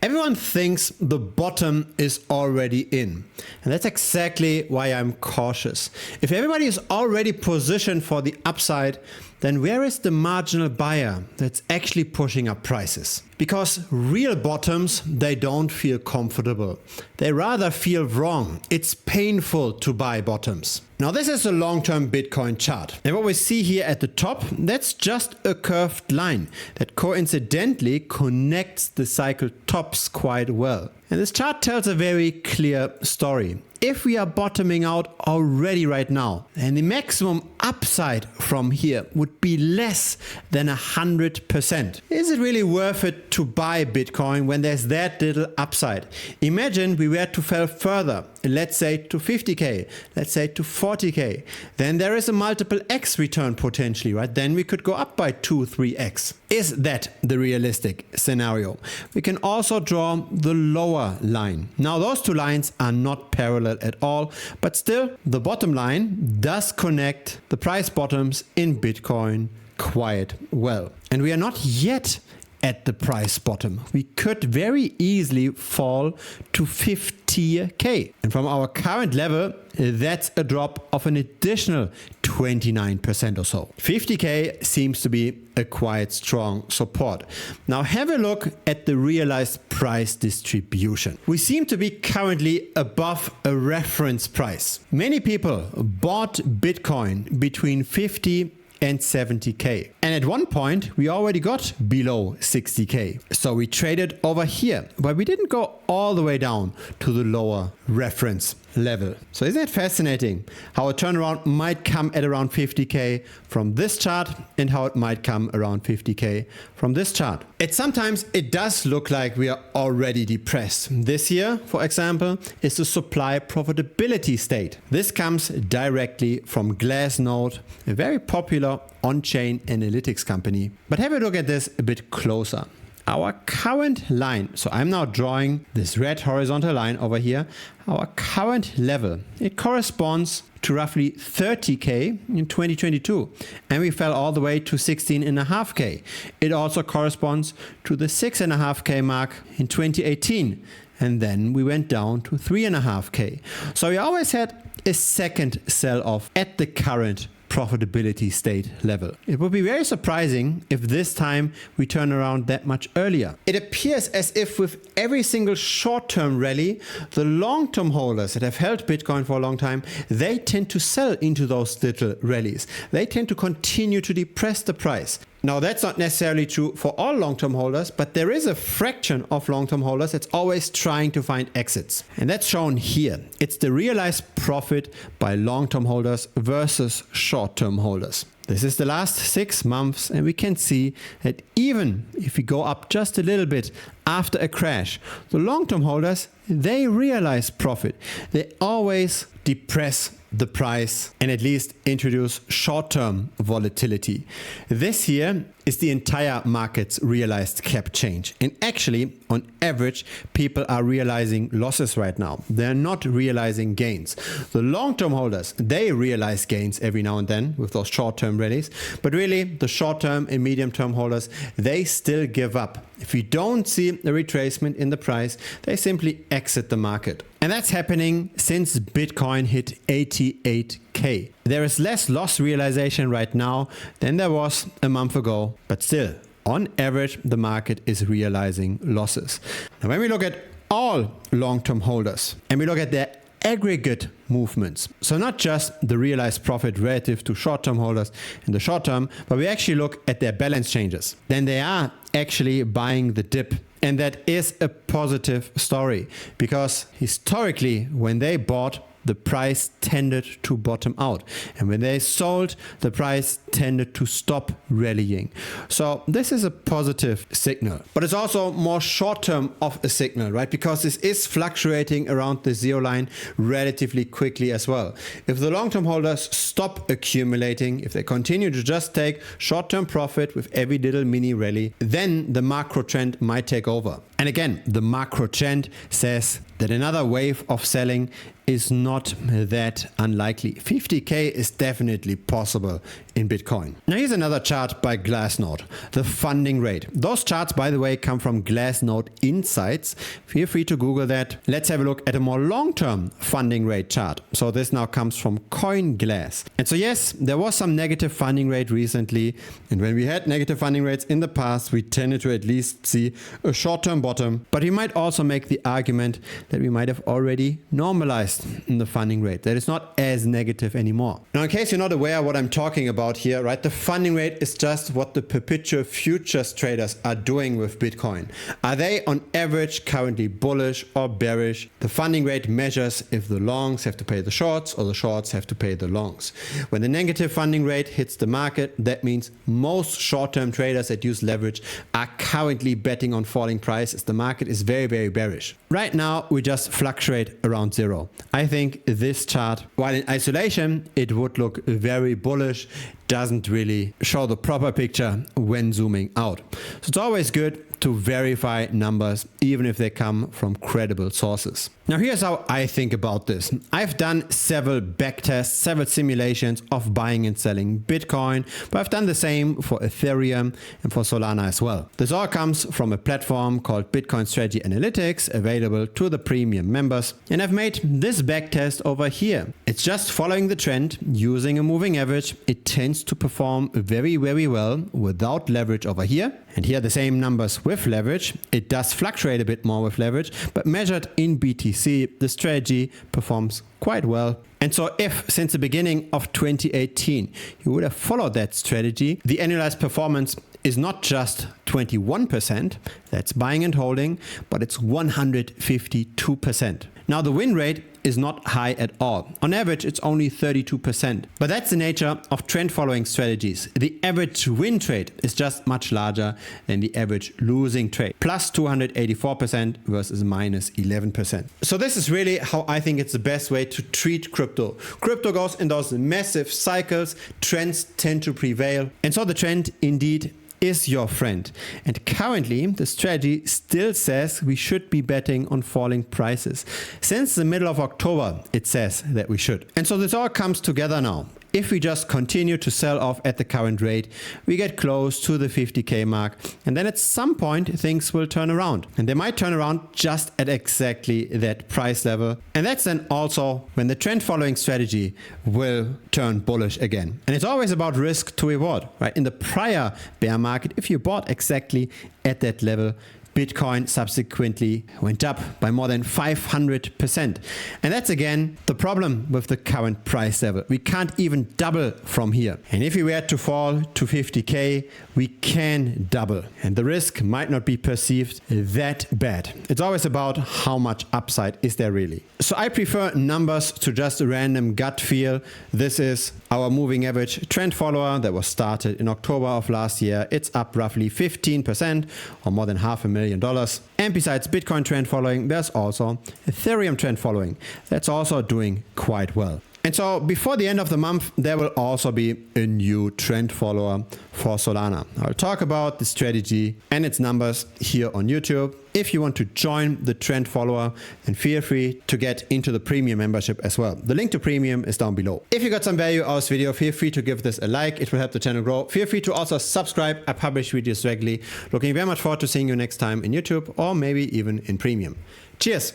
Everyone thinks the bottom is already in. And that's exactly why I'm cautious. If everybody is already positioned for the upside, then where is the marginal buyer that's actually pushing up prices? Because real bottoms, they don't feel comfortable. They rather feel wrong. It's painful to buy bottoms. Now this is a long-term Bitcoin chart. And what we see here at the top, that's just a curved line that coincidentally connects the cycle tops quite well. And this chart tells a very clear story. If we are bottoming out already right now, then the maximum upside from here would be less than 100%. Is it really worth it to buy Bitcoin when there's that little upside? Imagine we were to fall further, let's say to 50k, let's say to 40k. Then there is a multiple X return potentially, right? Then we could go up by 2-3x. Is that the realistic scenario? We can also draw the lower line. Now those two lines are not parallel at all, but still the bottom line does connect the price bottoms in Bitcoin quite well. And we are not yet at the price bottom. We could very easily fall to 50k. And from our current level, that's a drop of an additional 29% or so. 50k seems to be a quite strong support. Now have a look at the realized price distribution. We seem to be currently above a reference price. Many people bought Bitcoin between 50 and 70k. And at one point we already got below 60k. So we traded over here, but we didn't go all the way down to the lower reference level. So isn't it fascinating how a turnaround might come at around 50k from this chart and how it might come around 50k from this chart? Sometimes it does look like we are already depressed. This here, for example, is the supply profitability state. This comes directly from Glassnode, a very popular on-chain analytics company. But have a look at this a bit closer. Our current line, so I'm now drawing this red horizontal line over here, our current level, it corresponds to roughly 30k in 2022, and we fell all the way to 16.5k. It also corresponds to the 6.5k mark in 2018, and then we went down to 3.5k. So we always had a second sell-off at the current profitability state level. It would be very surprising if this time we turn around that much earlier. It appears as if with every single short-term rally, the long-term holders that have held Bitcoin for a long time, they tend to sell into those little rallies. They tend to continue to depress the price. Now that's not necessarily true for all long-term holders, but there is a fraction of long-term holders that's always trying to find exits. And that's shown here. It's the realized profit by long-term holders versus short-term holders. This is the last 6 months, and we can see that even if we go up just a little bit after a crash, the long-term holders, they realize profit. They always depress the price and at least introduce short-term volatility. This here is the entire market's realized cap change. And actually, on average, people are realizing losses right now. They're not realizing gains. The long-term holders, they realize gains every now and then with those short-term rallies. But really, the short-term and medium-term holders, they still give up. If you don't see a retracement in the price, they simply exit the market. And that's happening since Bitcoin hit 88k. There is less loss realization right now than there was a month ago, but still, on average, the market is realizing losses. Now, when we look at all long-term holders and we look at their aggregate movements, so not just the realized profit relative to short-term holders in the short term, but we actually look at their balance changes, then they are actually buying the dip. And that is a positive story because historically, when they bought, the price tended to bottom out. And when they sold, the price tended to stop rallying. So this is a positive signal. But it's also more short-term of a signal, right? Because this is fluctuating around the zero line relatively quickly as well. If the long-term holders stop accumulating, if they continue to just take short-term profit with every little mini rally, then the macro trend might take over. And again, the macro trend says that another wave of selling is not that unlikely. 50k is definitely possible in Bitcoin. Now here's another chart by Glassnode, the funding rate. Those charts, by the way, come from Glassnode Insights. Feel free to Google that. Let's have a look at a more long-term funding rate chart. So this now comes from CoinGlass. And so yes, there was some negative funding rate recently. And when we had negative funding rates in the past, we tended to at least see a short-term bottom. But we might also make the argument that we might have already normalized in the funding rate, that it's not as negative anymore. Now, in case you're not aware of what I'm talking about here, right, the funding rate is just what the perpetual futures traders are doing with Bitcoin. Are they on average currently bullish or bearish? The funding rate measures if the longs have to pay the shorts or the shorts have to pay the longs. When the negative funding rate hits the market, that means most short-term traders that use leverage are currently betting on falling prices. The market is very, very bearish. Right now, we just fluctuate around zero. I think this chart, while in isolation, it would look very bullish, doesn't really show the proper picture when zooming out. So it's always good to verify numbers, even if they come from credible sources. Now here's how I think about this. I've done several backtests, several simulations of buying and selling Bitcoin, but I've done the same for Ethereum and for Solana as well. This all comes from a platform called Bitcoin Strategy Analytics, available to the premium members. And I've made this backtest over here. It's just following the trend using a moving average. It tends to perform very, very well without leverage over here. And here are the same numbers with leverage. It does fluctuate a bit more with leverage, but measured in BTC, the strategy performs quite well. And so if since the beginning of 2018, you would have followed that strategy, the annualized performance is not just 21%, that's buying and holding, but it's 152%. Now the win rate is not high at all. On average, it's only 32%. But that's the nature of trend following strategies. The average win trade is just much larger than the average losing trade. Plus 284% versus minus 11%. So this is really how I think it's the best way to treat crypto. Crypto goes in those massive cycles, trends tend to prevail. And so the trend indeed is your friend. And currently, the strategy still says we should be betting on falling prices. Since the middle of October, it says that we should. And so this all comes together now. If we just continue to sell off at the current rate, we get close to the 50K mark. And then at some point, things will turn around. And they might turn around just at exactly that price level. And that's then also when the trend following strategy will turn bullish again. And it's always about risk to reward, right? In the prior bear market, if you bought exactly at that level, Bitcoin subsequently went up by more than 500%. And that's again the problem with the current price level. We can't even double from here. And if we were to fall to 50K, we can double. And the risk might not be perceived that bad. It's always about how much upside is there really. So I prefer numbers to just a random gut feel. This is our moving average trend follower that was started in October of last year. It's up roughly 15% or more than $500,000. And besides Bitcoin trend following, there's also Ethereum trend following. That's also doing quite well. And so before the end of the month, there will also be a new trend follower for Solana. I'll talk about the strategy and its numbers here on YouTube. If you want to join the trend follower, then feel free to get into the premium membership as well. The link to premium is down below. If you got some value out of this video, feel free to give this a like. It will help the channel grow. Feel free to also subscribe. I publish videos regularly. Looking very much forward to seeing you next time in YouTube or maybe even in premium. Cheers.